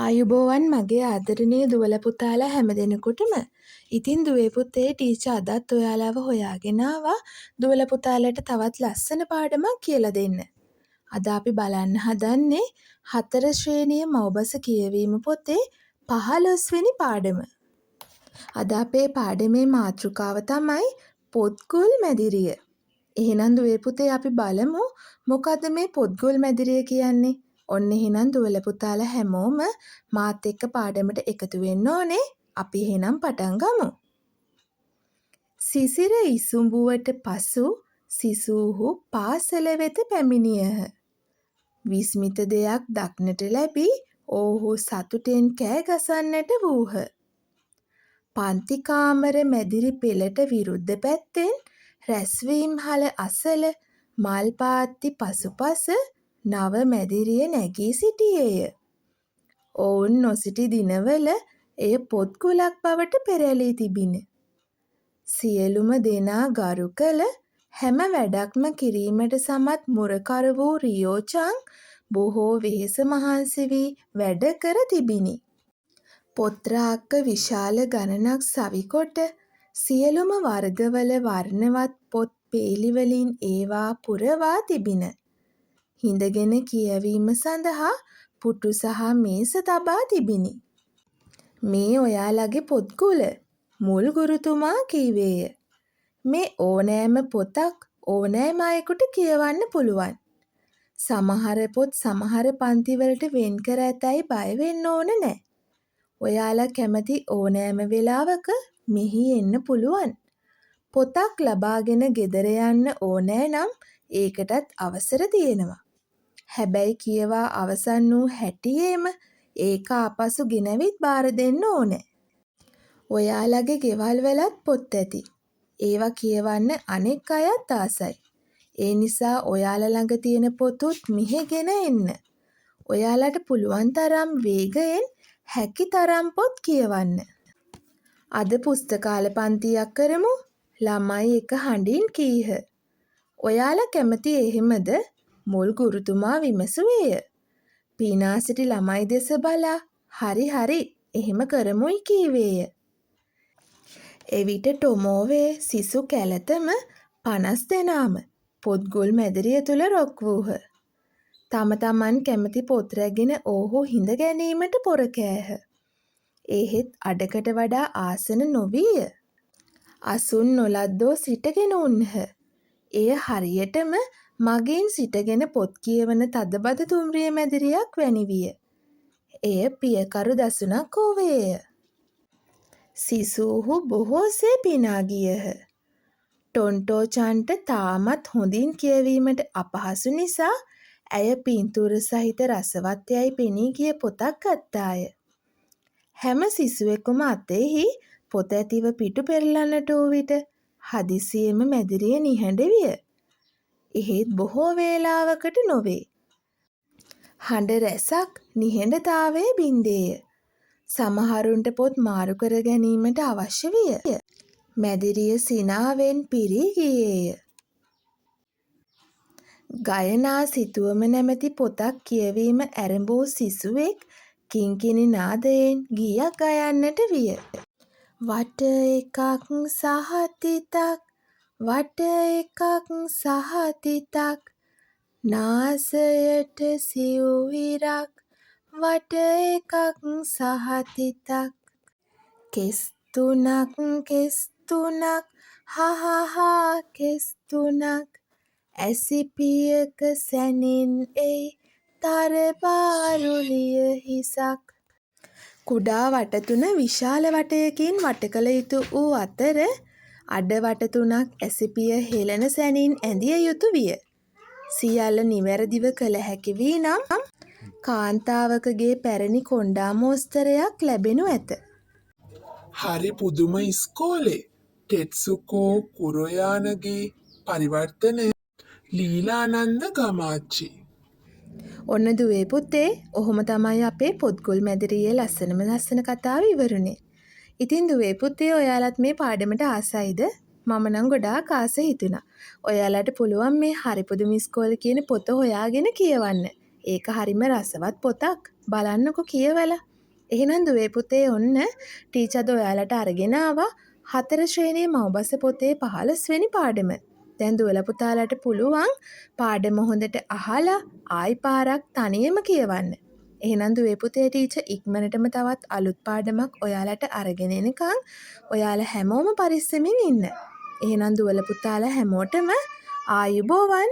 ආයුබෝවන් මගේ ආදරණීය දුවලා පුතාලා හැමදෙනෙකුටම. ඉතින් දුවේ පුතේ ටීචර් අදත් ඔයාලව හොයාගෙන ආවා දුවලා පුතාලට තවත් ලස්සන පාඩමක් කියලා දෙන්න. අද අපි බලන්න හදන්නේ 4 ශ්‍රේණියේ මව්බස කියවීම පොතේ 15 වෙනි පාඩම. අද අපේ පාඩමේ මාතෘකාව තමයි පොත්ගුල් මැදිරිය. එහෙනම් දුවේ පුතේ අපි බලමු මොකද්ද මේ පොත්ගුල් මැදිරිය කියන්නේ? ඔන්න එහෙනම් දුවලා පුතාලා හැමෝම මාත් එක්ක පාඩමට එකතු වෙන්න ඕනේ. අපි එහෙනම් පටන් ගමු. සිසිර ඉසුඹුවට පසු සිසුහු පාසල වෙත පැමිණියහ. විස්මිත දෙයක් දක්නට ලැබී ඔවුහු සතුටෙන් කෑ ගසන්නට වූහ. පන්ති කාමර මැදිරි පෙළට විරුද්ධ පැත්තෙන් රැස්වීම් හල අසල මල් පාත්ති පසුපස නව මැදිරිය නැගී සිටියේය. ඔවුන් නොසිටි දිනවල එය පොත්ගුලක් බවට පෙරළී තිබිණ. සියලුම දෙනා ගරු කළ හැම වැඩක්ම කිරීමට සමත් මුරකරු වූ රියෝචං බොහෝ වෙහෙස මහන්සි වී වැඩ කර තිබිණි. පොත්‍රාක්ක විශාල ගණනක් සවිකොට සියලුම වර්ගවල වර්ණවත් පොත් පේලිවලින් ඒවා පුරවා තිබිණ. හිඳගෙන කියවීම සඳහා පුටු සහ මේස තබා තිබිණි. මේ ඔයාලගේ පොත්ගුල මුල් ගුරුතුමා කීවේය. මේ ඕනෑම පොතක් ඕනෑම අයෙකුට කියවන්න පුළුවන්. සමහර පොත් සමහර පන්තිවලට වෙන් කර ඇතැයි බය වෙන්න ඕන නෑ. ඔයාලා කැමති ඕනෑම වෙලාවක මෙහි එන්න පුළුවන්. පොතක් ලබාගෙන ගෙදර යන්න ඕනෑ නම් ඒකටත් අවසර තියෙනවා. හැබැයි කියවා අවසන් වූ හැටියේම ඒක ආපසු ගෙනවිත් බාර දෙන්න ඕනෑ. ඔයාලගේ ගෙවල් වලත් පොත් ඇති. ඒවා කියවන්න අනෙක් අයත් ආසයි. ඒ නිසා ඔයාලා ළඟ තියෙන පොතුත් මෙහෙ ගෙන එන්න. ඔයාලට පුළුවන් තරම් වේගයෙන් හැකි තරම් පොත් කියවන්න. අද පුස්තකාල පන්තියක් කරමු. ළමයි එක හඬින් කීහ. ඔයාලා කැමති එහෙමද? මුල් ගුරුතුමා විමසුවේය. පීනා සිටි ළමයි දෙස බලා හරි හරි එහෙම කරමුයි කීවේය. එවිට ටොමෝවේ සිසු කැලතම 50 දෙනාම පොත්ගුල් මැදිරිය තුල රොක් වූහ. තම තමන් කැමති පොත් රැගෙන ඔවුහු හිඳ ගැනීමට පොර කෑහ. එහෙත් අඩකට වඩා ආසන නොවීය. අසුන් නොලද්දෝ සිටගෙන උන්හ. එය හරියටම මගින් සිටගෙන පොත් කියවන තදබද තුම්රිය මැදිරියක් වැනි විය. එය පියකරු දසුනක් වූවේය. සිසුහු බොහෝසේ පිනා ගියහ. ටොන්ටෝචන්ට තාමත් හොඳින් කියවීමට අපහසු නිසා ඇය පින්තූර සහිත රසවත් යයි පෙනී ගිය පොතක් ගත්තාය. හැම සිසුවෙකුම අතෙහි පොත ඇතිව පිටු පෙරලන්නට වූ විට හදිසියේම මැදිරිය නිහඬ විය. එහෙත් බොහෝ වේලාවකට නොවේ. හඬ රැසක් නිහඬතාවයේ බින්දේය. සමහරුන්ට පොත් මාරු කර ගැනීමට අවශ්‍ය විය. මැදිරිය සිනාවෙන් පිරී ගියේය. ගයනා සිතුවම නැමැති පොතක් කියවීම ඇරඹූ සිසුවෙක් කිංකිණි නාදයෙන් ගීයක් ගයන්නට විය. වට එකක් සහතිතක් වට එකක් සහතිතක් නාසයට සිව්විරක් වට එකක් සහතිතක් කෙස් තුනක් හහහා කෙස් තුනක් ඇසිපියක සැනින් එයි තරබාරුලිය හිසක්. කුඩා වට තුන විශාල වටයකින් වට කළ යුතු වූ අතර අඩ වට තුනක් ඇසිපිය හෙළන සැනින් ඇඳිය යුතු විය. සියල්ල නිවැරදිව කළ හැකි වී නම් කාන්තාවකගේ පැරණි කොණ්ඩා මෝස්තරයක් ලැබෙනු ඇත. හරි පුදුම ඉස්කෝලේ. ටෙට්සුකෝ කුරොයානගේ පරිවර්තනය ලීලානන්ද ගමාච්චි. ඔන්න දුවේ පුතේ ඔහොම තමයි අපේ පොත්ගුල් මැදිරියේ ලස්සන කතාව ඉවරුනේ. ඉතින් දුවේ පුතේ ඔයාලත් මේ පාඩමට ආසයිද? මම නම් ගොඩාක් ආස හිතුණා. ඔයාලට පුළුවන් මේ හරි පුදුම ඉස්කෝලේ කියන පොත හොයාගෙන කියවන්න. ඒක හරිම රසවත් පොතක්. බලන්නකො කියවලා. එහෙනම් දුවේ පුතේ ඔන්න ටීචර්ද ඔයාලට අරගෙන ආවා 4 ශ්‍රේණියේ මව්බස පොතේ 15 වෙනි පාඩම. දැන් දුවලා පුතාලට පුළුවන් පාඩම හොඳට අහලා ආයි පාරක් තනියම කියවන්න. එහෙනම් දුවේ පුතේ ටීචර් ඉක්මනටම තවත් අලුත් පාඩමක් ඔයාලට අරගෙන එනකන් ඔයාලා හැමෝම පරිස්සමින් ඉන්න. එහෙනම් දුවලා පුතාලා හැමෝටම ආයුබෝවන්